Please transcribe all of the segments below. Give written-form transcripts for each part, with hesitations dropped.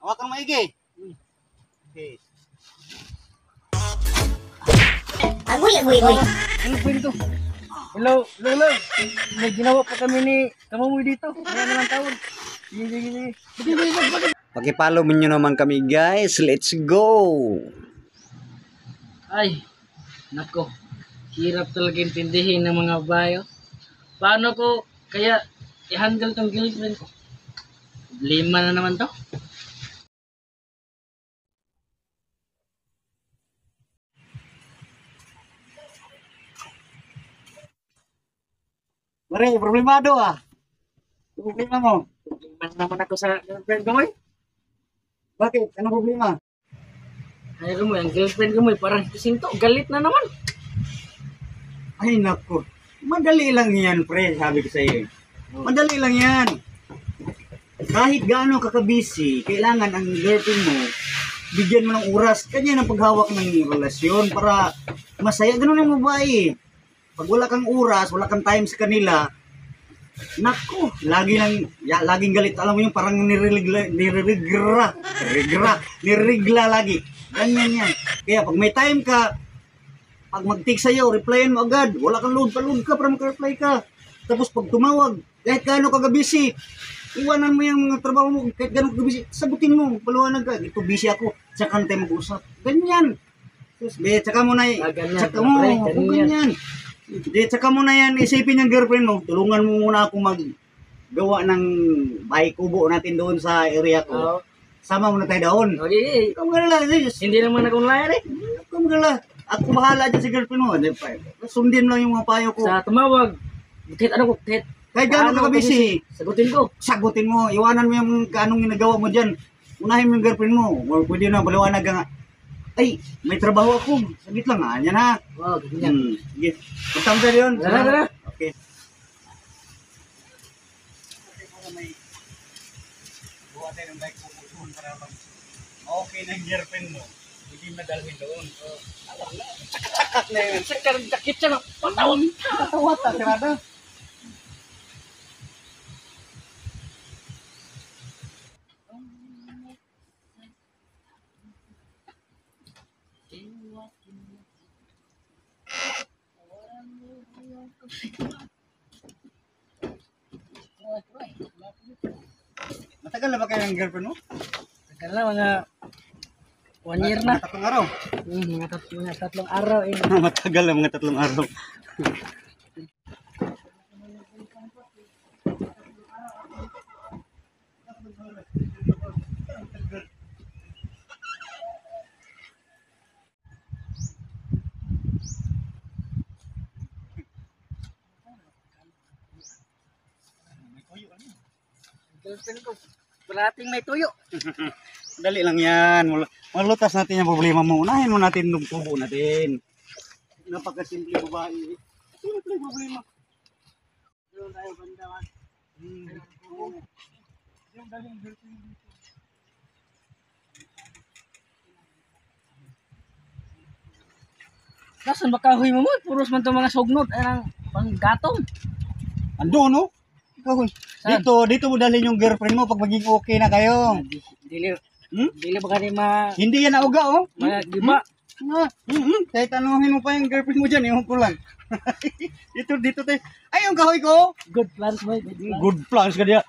Hawakan maigi. Okay. Agoy, agoy, agoy. Ano po dito? Hello, hello. May ginawa pa kami ni Kamamoy dito. Kaya naman tawag. Sige. Pakipollow mo nyo naman kami guys. Let's go! Ay, nako. Hirap talaga intindihin ng mga bayo. Paano ko kaya i-handle tong girlfriend ko? Problema na naman to. Mare, problemado ah. Problema mo? Problema na naman ako sa girlfriend ko mo. Bakit? Anong problema? Ay, mo, ang girlfriend ko mo parang sinto. Galit na naman. Ay nako. Madali lang yan, pre. Sabi ko sa iyo. Madali lang yan. Kahit gaano kakabisi, kailangan ang girlfriend mo, bigyan mo ng oras. Kanya ng paghawak ng relasyon para masaya. Ganun ang babae. Pag wala kang oras, wala kang time sa kanila, naku, laging galit. Alam mo yung parang nirigla lagi. Ganyan yan. Kaya pag may time ka, pag mag-take sa'yo, replyan mo agad. Wala kang load ka para mag-reply ka. Tapos pag tumawag, kahit gaano ka busy, iwanan mo yung mga trabaho mo, kahit gaano ka busy, sagutin mo, paluwanag ka. Ito busy ako, tsaka na tayo mag-usap. Ganyan. Tapos, tsaka mo na, tsaka mo, ganyan. Tsaka mo na yan, isipin yung girlfriend mo, tulungan mo muna ako maggawa ng bahay kubo natin doon sa area ko. Sama mo na tayo doon. Okay. Ikaw magala, Hindi naman akong liar eh. ikaw magala. Ako bahala dyan sa girlfriend mo. Sundin lang yung mga payo ko. Sa tumawag, kahit ano ko, kahit Kahit gano'n ka busy, sagutin ko. sagutin mo. Iwanan mo yung anong ginagawa mo dyan. Unahin mo yung girlfriend mo. Or pwede na, paliwanag ka nga. Ay, may trabaho ako. Saglit lang ha. Yan ha. Oh, ganyan. Sige. Punta mo tayo yun. Tara. Okay. Buha tayo ng bike pupusun para okay na yung girlfriend mo. Hindi madalhin doon. Sakit na yun. Sakit siya na. Patawag. Tatawa ta, sirada. Matagal na ba kayo ng girlfriend mo? Tagal na, mga 1 year na. Tatlong araw. Mga tatlong araw eh. Matagal na mga 3 araw. Girlfriend ko, parating may tuyo. Dali lang yan. Malutas natin yung problema mo. Unahin mo natin yung tubo natin. Napakasimple babae. Simple problema. Doon tayo banda man. Yung daling girlfriend dito. Nasaan ba kahoy mo mo? Puros man itong mga sugnod. Ay, ang panggatong. Ando, no? Ikaw, Saan? dito mo dalhin yung girlfriend mo pag maging okay na kayo. Dili, Hmm? dili ba kani Hindi yan auga, oh. mga giba? Kahit tanongin mo pa yung girlfriend mo dyan, ewan ko lang. dito tayo. Ay, yung kahoy ko. Good plans mo. Good plans. Good plans ka diya.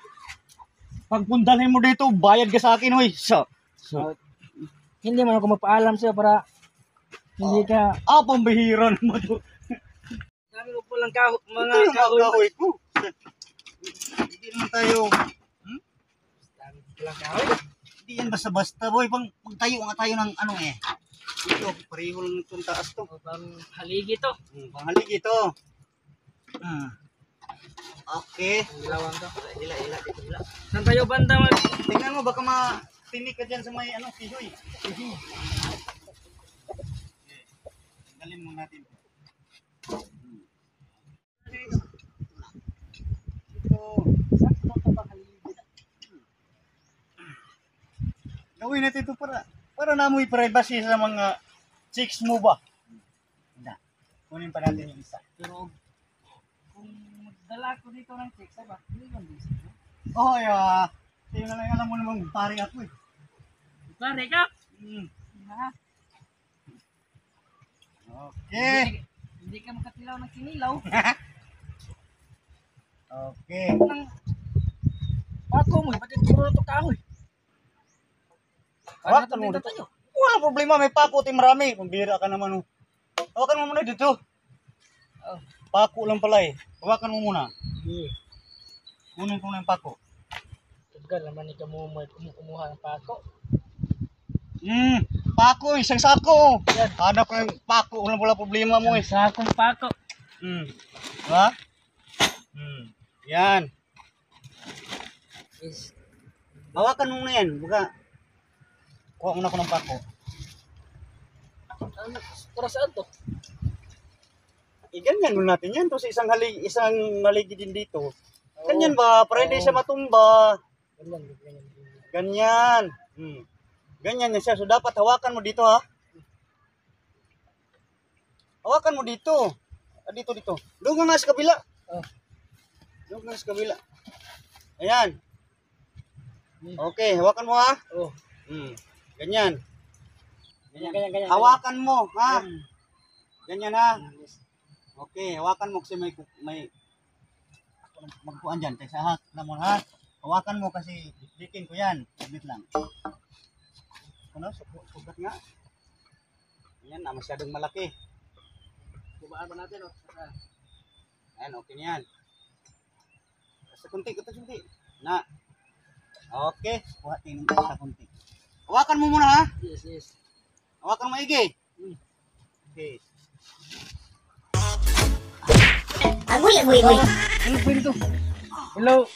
Pag puntahin mo dito, bayad ka sa akin, hoy. So, Hindi man ako magpaalam sa'yo para hindi ka... pambihira naman to. Dami ko po lang kahoy, Ito mga yung kahoy ko. Hindi naman tayo. Dami ko lang kahoy. Hindi yan basta-basta, boy. Pagtayo nga tayo ng ano eh. Ito, pareho lang itong taas to. Pang haligi to. Panghalig ito. Okay. Ilawang to. Ila. Saan tayo banda mag... Tingnan mo, baka matinig ka dyan sa may ano, kihoy. Tanggalin mo natin. Ito. Gawin natin ito para namoy privacy sa mga chicks mo ba? Hindi. Kunin pa natin yung isa. Pero kung magdala ko dito ng chicks, ba? Hindi ko busy. Oh, yeah. Sa'yo na lang alam mo namang pare ako eh. Pare ka? Hmm. Ha? Okay. Hindi ka makatilaw ng kinilaw. Okay. Nang ako mo, bakit puro to kahoy? Hawakan mo dito. Wala problema, may pako tayo marami. Pambira ka naman. Oh. Hawakan mo muna dito. Oh. Pako lang pala eh. Hawakan mo muna. Iya. Kunin ko na yung pako. Tugal naman ikaw mo kumuha ng pako. Pako, isang sako. Yan. Hanap ka ng pako, wala problema mo eh. Sa akong pako. Ha? Yan. Is, Hawakan mo na yan. Baka, kuha muna ko ng pako. ano, para saan to? Ganyan mo natin yan. Tapos isang haligi din dito. Ganyan ba? Para hindi siya matumba. Ganyan. Ganyan. Ganyan na siya. So, dapat hawakan mo dito, ha? Hawakan mo dito. Dito. Doon ka nga sa kabila. Oh. Doon ka nga sa kabila. Ayan. Okay, hawakan mo, ha? Oh. Ganyan. Ganyan. Hawakan mo, ha? Yan. Ganyan, ha? Okay, hawakan mo kasi may magpuan dyan. Kaysa ha, naman, ha? Hawakan mo kasi bitin ko yan. Sabit lang. Ano? Sugat nga. Ayan na, masyadong malaki. Bubaan ba natin, oh? Ayan, okay na yan. Sa kunti. Na. Okay, kuha tingin tayo sa kunti. Hawakan mo muna, ha? Yes. Hawakan mo, Ige. Okay. Agoy, agoy, agoy. Ano po dito? Hello.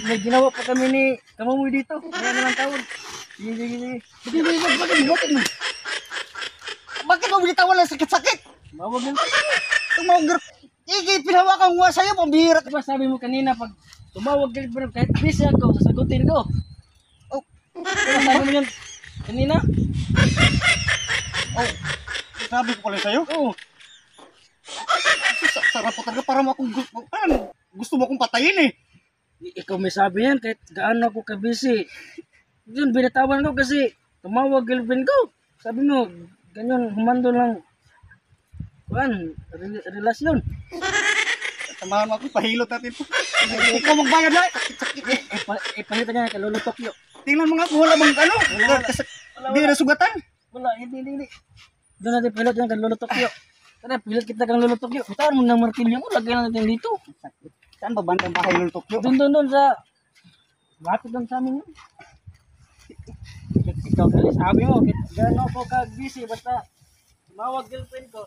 May ginawa pa kami ni Kamamoy dito. Kaya naman tawag. Sige. Bakit mo binitawan ng sakit-sakit? Mawag lang. Tumawag. Ige, pinahawakan ko nga sa'yo, pambihira. Diba sabi mo kanina pag tumawag ka bro, kahit busy ako, sasagutin ko. Oh, Diba sabi mo yan kanina? sabi ko pala sa'yo. Oo. Sarap ko talaga para mo akong gusto mo akong patayin eh. Ikaw may sabi yan kahit gaano ako ka-busy. Yun, binatawan ko kasi tumawag girlfriend ko. Sabi mo, ganyan humando lang. Relasyon. Samahan mo ako, pahilot natin po. Ikaw magbayad na. Palitan niya, kalulutok yun. Tingnan mo nga kung wala bang ano. Hindi na sugatan. Wala, hindi. Doon natin pilot yan, kalulutok yun. Tara, pilot kita kang lulutok yun. Bitawan mo ng martilyo mo, lagyan natin dito. Saan ba bandang bahay lulutok yun? Doon sa... Bakit doon sa amin yun? Ikaw, sabi mo, gano'n ako ka-busy, basta tumawag girlfriend ko.